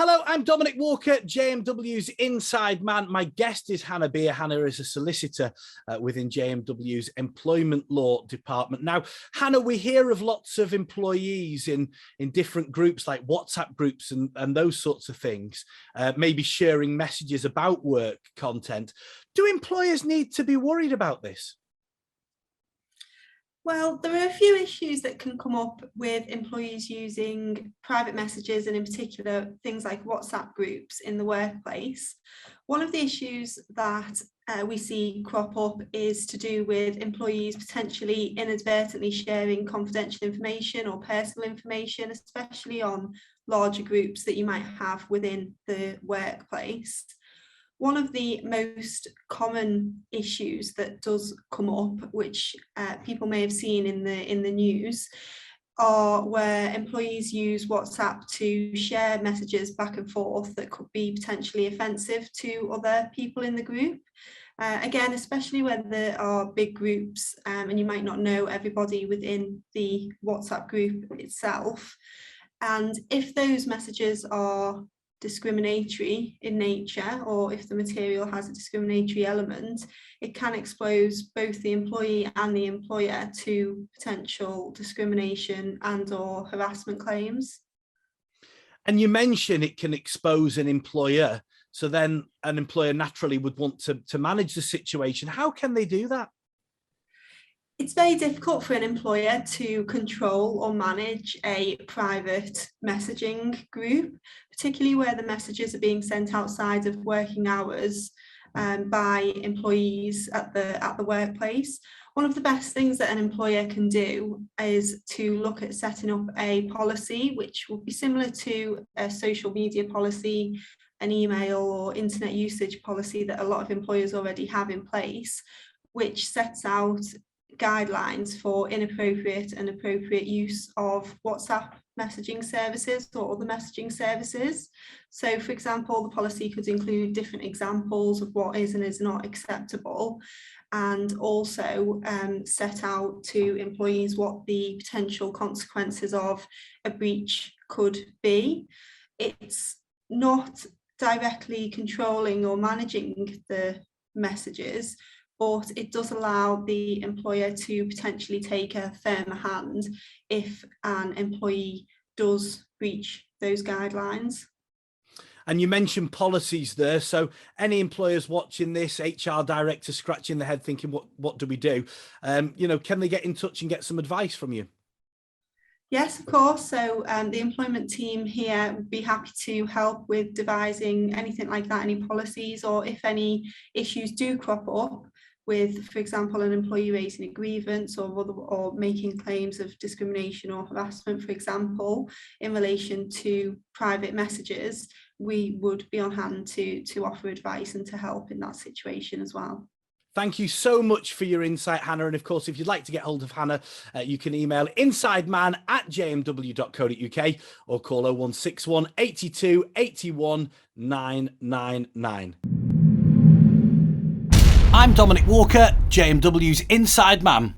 Hello, I'm Dominic Walker, JMW's Inside Man. My guest is Hannah Beer. Hannah is a solicitor within JMW's Employment Law Department. Now, Hannah, we hear of lots of employees in different groups like WhatsApp groups and those sorts of things, maybe sharing messages about work content. Do employers need to be worried about this? Well, there are a few issues that can come up with employees using private messages and in particular things like WhatsApp groups in the workplace. One of the issues that we see crop up is to do with employees potentially inadvertently sharing confidential information or personal information, especially on larger groups that you might have within the workplace. One of the most common issues that does come up, which people may have seen in the news, are where employees use WhatsApp to share messages back and forth that could be potentially offensive to other people in the group. Again, especially when there are big groups and you might not know everybody within the WhatsApp group itself. And if those messages are discriminatory in nature, or if the material has a discriminatory element, it can expose both the employee and the employer to potential discrimination and or harassment claims. And you mentioned it can expose an employer, so then an employer naturally would want to manage the situation. How can they do that? It's very difficult for an employer to control or manage a private messaging group, particularly where the messages are being sent outside of working hours by employees at the workplace. One of the best things that an employer can do is to look at setting up a policy which will be similar to a social media policy, an email or internet usage policy that a lot of employers already have in place, which sets out guidelines for inappropriate and appropriate use of WhatsApp messaging services or other messaging services. So, for example, the policy could include different examples of what is and is not acceptable, and also set out to employees what the potential consequences of a breach could be. It's not directly controlling or managing the messages, but it does allow the employer to potentially take a firmer hand if an employee does breach those guidelines. And you mentioned policies there. So any employers watching this, HR director scratching their head thinking, what do we do? Can they get in touch and get some advice from you? Yes, of course. So the employment team here would be happy to help with devising anything like that, any policies, or if any issues do crop up with, for example, an employee raising a grievance or making claims of discrimination or harassment, for example, in relation to private messages, we would be on hand to offer advice and to help in that situation as well. Thank you so much for your insight, Hannah. And of course, if you'd like to get hold of Hannah, you can email insideman@jmw.co.uk or call 0161 82 81 999. I'm Dominic Walker, JMW's Inside Man.